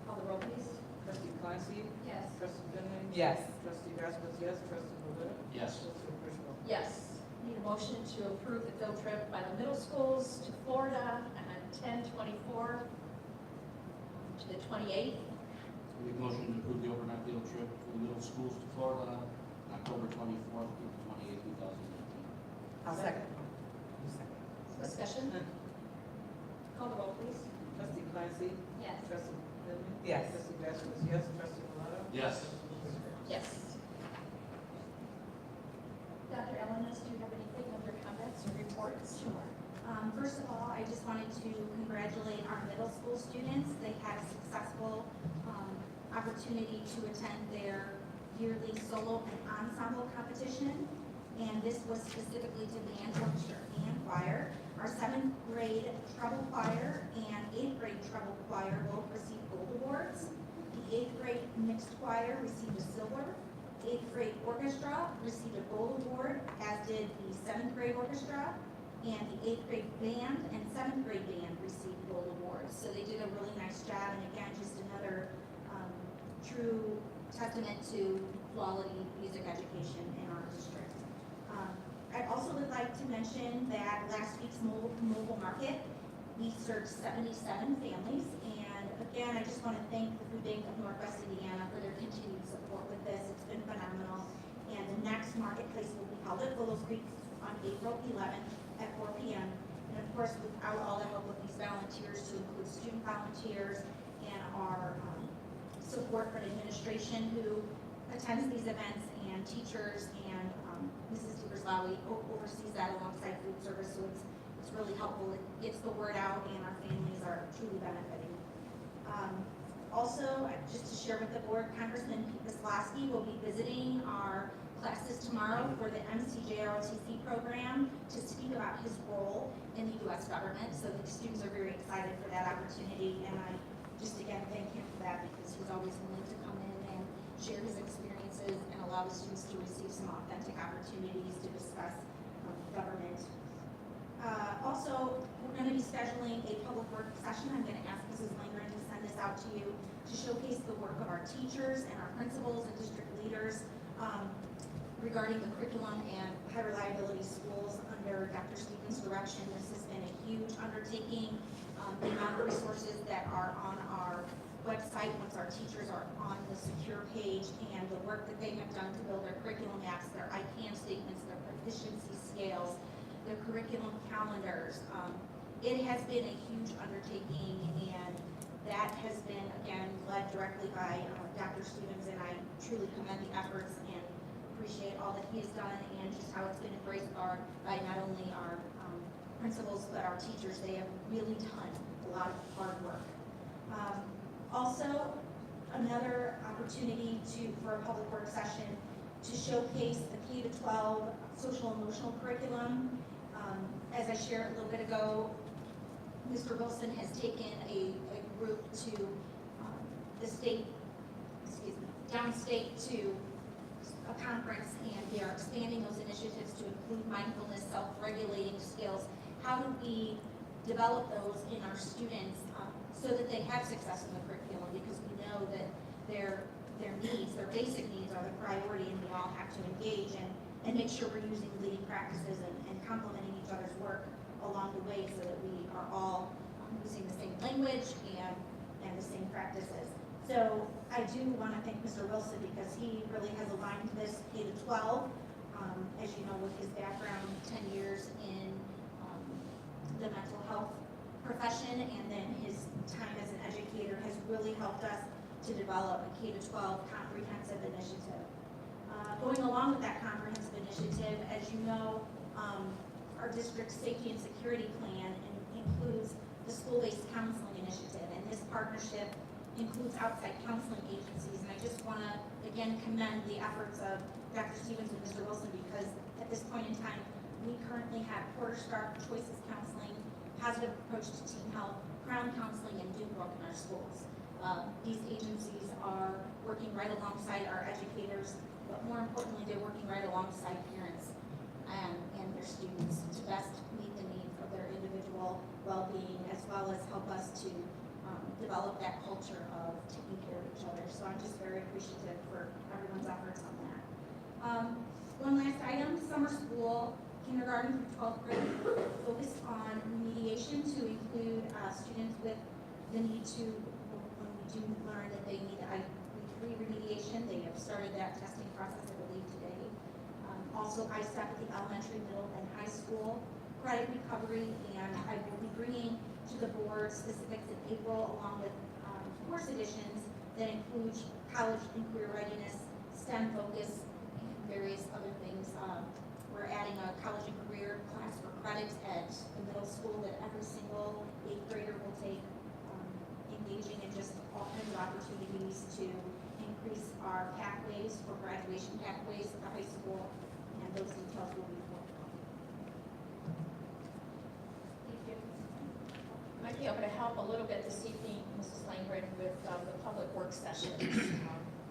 Call the roll, please. Trustee Clancy? Yes. Trustee Finley? Yes. Trustee Vasquez, yes. Trustee Maleta? Yes. Trustee Griswold? Yes. Need a motion to approve the field trip by the middle schools to Florida on 10/24 to the 28th. Make a motion to approve the overnight field trip for the middle schools to Florida, October 24th through the 28th, 2019. I'll second. Discussion? Call the roll, please. Trustee Clancy? Yes. Trustee Finley? Yes. Trustee Vasquez, yes. Trustee Maleta? Yes. Trustee Griswold? Yes. Dr. Elenis, do you have anything under comments or reports? Sure. First of all, I just wanted to congratulate our middle school students. They had a successful opportunity to attend their yearly solo and ensemble competition. And this was specifically to band, orchestra, and choir. Our 7th grade treble choir and 8th grade treble choir both received gold awards. The 8th grade mixed choir received a silver. 8th grade orchestra received a gold award, as did the 7th grade orchestra. And the 8th grade band and 7th grade band received gold awards. So they did a really nice job, and again, just another true testament to quality music education in our district. I also would like to mention that last week's mobile market, we served 77 families, and again, I just want to thank the Food Bank of Northwest Indiana for their continued support with this. It's been phenomenal, and the next marketplace will be held at Willow Creek on April 11th at 4 p.m. And of course, without all the help of these volunteers, to include student volunteers and our support from administration who attends these events, and teachers, and Mrs. DeBerslawi oversees that alongside food service, so it's really helpful. It gets the word out, and our families are truly benefiting. Also, just to share with the board, Congressman Pete Vislavsky will be visiting our classes tomorrow for the MCJROTC program to speak about his role in the U.S. government. So the students are very excited for that opportunity, and I just again thank him for that, because he's always willing to come in and share his experiences and allow the students to receive some authentic opportunities to discuss government. Also, we're going to be scheduling a public work session. I'm going to ask Mrs. Langren to send this out to you to showcase the work of our teachers and our principals and district leaders. regarding the curriculum and high reliability schools under Dr. Stevens' direction. This has been a huge undertaking. The amount of resources that are on our website once our teachers are on the secure page, and the work that they have done to build their curriculum maps, their ICANN statements, their proficiency scales, their curriculum calendars. It has been a huge undertaking, and that has been, again, led directly by Dr. Stevens, and I truly commend the efforts and appreciate all that he has done and just how it's been embraced by not only our principals but our teachers. They have really done a lot of hard work. Also, another opportunity for a public work session to showcase the K-12 social emotional curriculum. As I shared a little bit ago, Mr. Wilson has taken a group to the state, downstate to a conference, and they are expanding those initiatives to include mindfulness, self-regulating skills. How do we develop those in our students so that they have success in the curriculum? Because we know that their needs, their basic needs are the priority, and we all have to engage and make sure we're using leading practices and complementing each other's work along the way so that we are all using the same language and the same practices. So I do want to thank Mr. Wilson because he really has aligned this K-12. As you know, with his background, 10 years in the mental health profession, and then his time as an educator has really helped us to develop a K-12 comprehensive initiative. Going along with that comprehensive initiative, as you know, our district's safety and security plan includes the school-based counseling initiative, and this partnership includes outside counseling agencies. And I just want to, again, commend the efforts of Dr. Stevens and Mr. Wilson, because at this point in time, we currently have Porter Stark, Choices Counseling, Positive Approach to Teen Health, Crown Counseling, and Doombrook in our schools. These agencies are working right alongside our educators, but more importantly, they're working right alongside parents and their students to best meet the needs of their individual well-being, as well as help us to develop that culture of taking care of each other. So I'm just very appreciative for everyone's efforts on that. One last item, summer school, kindergarten through 12th grade, focused on remediation to include students with the need to, when we do learn that they need IEP remediation, they have started that testing process, I believe, today. Also, ISTEP at the elementary, middle, and high school, credit recovery, and I will be bringing to the board specifics in April, along with course additions that include college and career readiness, STEM focus, and various other things. We're adding a college and career class for credits at the middle school that every single 8th grader will take, engaging in just all kinds of opportunities to increase our pathways for graduation pathways at the high school, and those details will be forthcoming. Thank you. Might be able to help a little bit this evening, Mrs. Langren, with the public work sessions.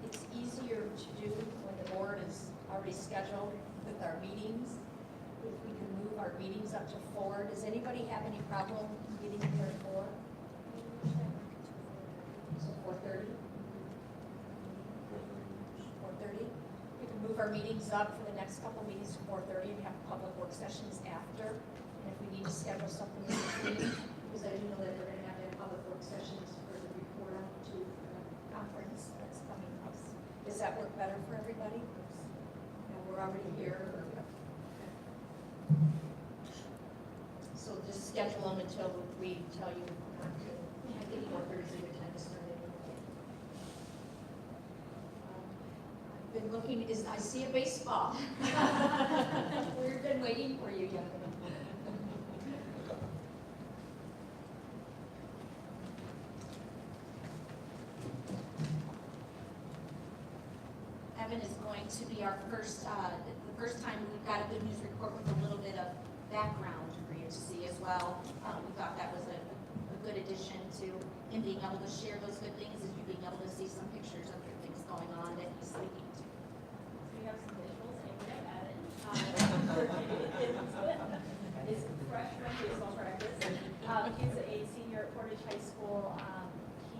It's easier to do when the board is already scheduled with our meetings. If we can move our meetings up to 4. Does anybody have any problem getting here at 4? So 4:30? 4:30? We can move our meetings up for the next couple meetings to 4:30 and have public work sessions after. And if we need to schedule something in between, because I do know that we're going to have public work sessions for the report on to the conference that's coming up. Does that work better for everybody? We're already here. So just schedule them until we tell you not to. I think 4:30 is a good time to start it. I've been looking, I see a baseball. We've been waiting for you, young man. Evan is going to be our first, the first time we've got a good news report with a little bit of background for you to see as well. We thought that was a good addition to him being able to share those good things, is you being able to see some pictures of the things going on that he's speaking to. We have some visuals, and we have Evan. His freshman baseball practice. He's a senior at Portage High School.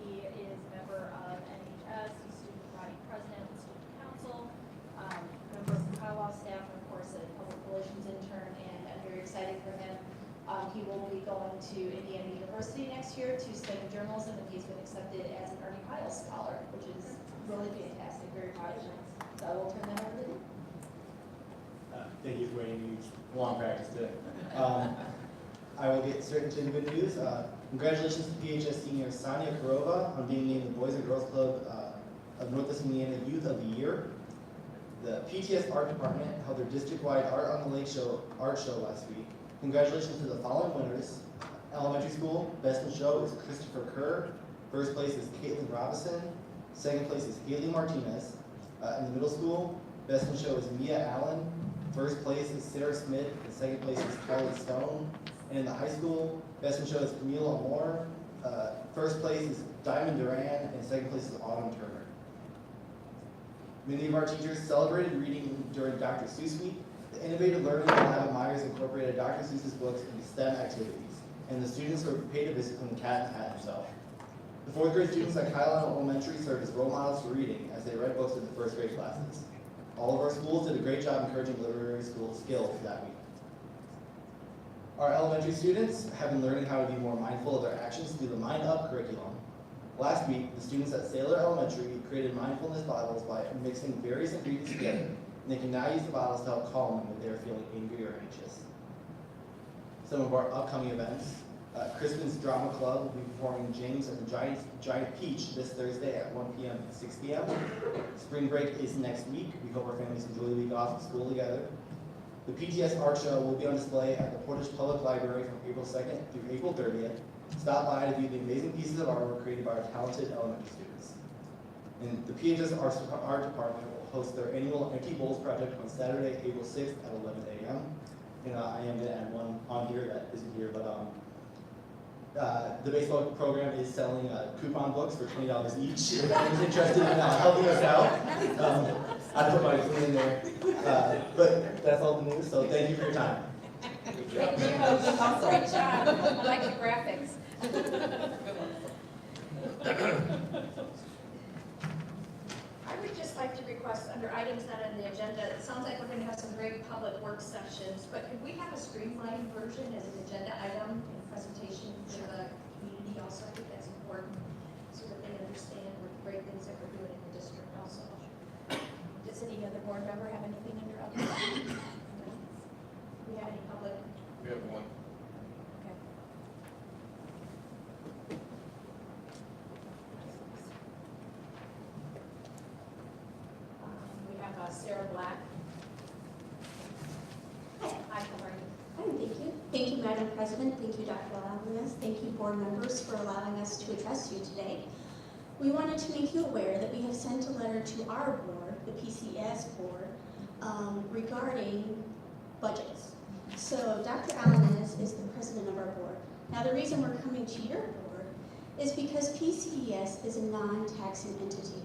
He is a member of NHS. He's student body president, student council, member of the Kiowa year to study journalism, and he's been accepted as an Ernie Pyle Scholar, which is really fantastic, very proud of him. So I will turn that over to him. Thank you for waiting. It's long practice today. I will get straight into the good news. Congratulations to PHS senior Sonia Karova on being named the Boys and Girls Club of Northwest Indiana Youth of the Year. The PTS Art Department held their district-wide Art on the Lake art show last week. Congratulations to the following winners. Elementary school, Best in Show is Christopher Kerr. First place is Caitlin Robinson. Second place is Haley Martinez. In the middle school, Best in Show is Mia Allen. First place is Sarah Smith. And second place is Kelly Stone. And in the high school, Best in Show is Camila Moore. First place is Diamond Duran. And second place is Autumn Turner. Many of our teachers celebrated reading during Dr. Seuss Week. The Innovative Learning Lab at Myers incorporated Dr. Seuss's books into STEM activities, and the students were paid a visit from the cat in the hat himself. The fourth grade students at Kyle Island Elementary served as role models for reading as they read books to the first grade classes. All of our schools did a great job encouraging literary skills that week. Our elementary students have been learning how to be more mindful of their actions through the Mind Up curriculum. Last week, the students at Sailor Elementary created mindfulness bottles by mixing various ingredients together, and they can now use the bottles to help calm them when they are feeling angry or anxious. Some of our upcoming events. Crispin's Drama Club will be performing James and the Giant Peach this Thursday at 1 p.m. and 6 p.m. Spring break is next week. We hope our families enjoy the week off of school together. The PTS Art Show will be on display at the Portage Public Library from April 2nd through April 30th. Stop by to view the amazing pieces of artwork created by our talented elementary students. And the PHS Art Department will host their annual Empty Bowls project on Saturday, April 6th at 11 a.m. And I am going to add one on here that isn't here, but the baseball program is selling coupon books for $20 each. If anyone's interested in helping us out, I put my food in there. But that's all the news, so thank you for your time. Thank you. Great job. I like the graphics. I would just like to request under items not on the agenda, it sounds like we're going to have some great public work sessions, but could we have a streamlined version as an agenda item and presentation to the community also? I think that's important so that they understand what great things that we're doing in the district also. Does any other board member have anything under other? No? We have any public? We have one. Okay. We have Sarah Black. Hi, Hi, how are you? thank you. Thank you, Madam President. Thank you, Dr. Alanis. Thank you, board members, for allowing us to address you today. We wanted to make you aware that we have sent a letter to our board, the PCS board, regarding budgets. So Dr. Alanis is the president of our board. Now, the reason we're coming to your board is because PCES is a non-taxing entity.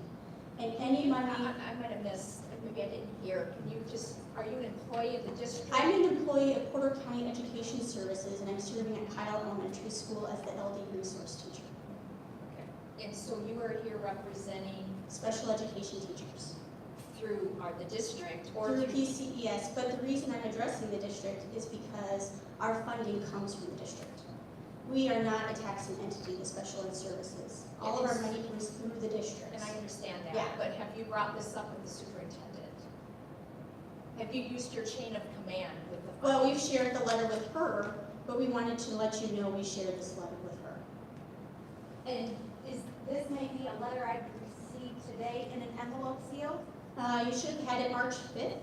And any money... I might have missed, maybe I didn't hear. Can you just, are you an employee of the district? I'm an employee of Porter County Education Services, and I'm serving at Kyle Elementary School as the LD resource teacher. Okay. And so you are here representing? Special education teachers. Through the district or through the PCES, but the reason I'm addressing the district is because our funding comes from the district. We are not a taxing entity, the special ed services. All of our money comes through the district. And I understand that, yeah. But have you brought this up with the superintendent? Have you used your chain of command with the funding? Well, we've shared the letter with her, but we wanted to let you know we shared this letter with her. And this may be a letter I received today in an envelope sealed? You should have had it March 5th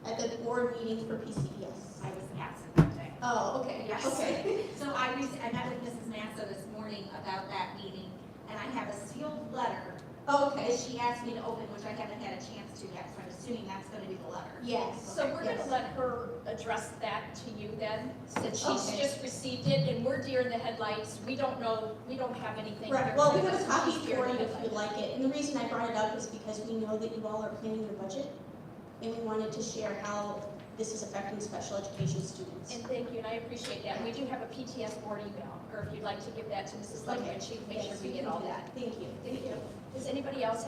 at the board meeting for PCES. I was absent that day. Oh, okay, Yes. okay. So I met with Mrs. Massa this morning about that meeting, and I have a sealed letter. Oh, okay. That she asked me to open, which I haven't had a chance to yet, so I'm assuming that's gonna be the letter. Yes. So we're Yes. gonna let her address that to you then, since she's Okay. just received it and we're deer in the headlights. We don't know, we don't have anything. Right, here well, we with have us, a copy she's deer for in you the if you'd headlights. like it. And the reason I brought it up is because we know that you all are planning your budget, and we wanted to share how this is affecting special education students. And thank you, and I appreciate that. We do have a PTS board email, or if you'd like to give that to Mrs. Lundgren, she can make sure Yes, we you get can all do that. Thank you. Thank you. Does anybody else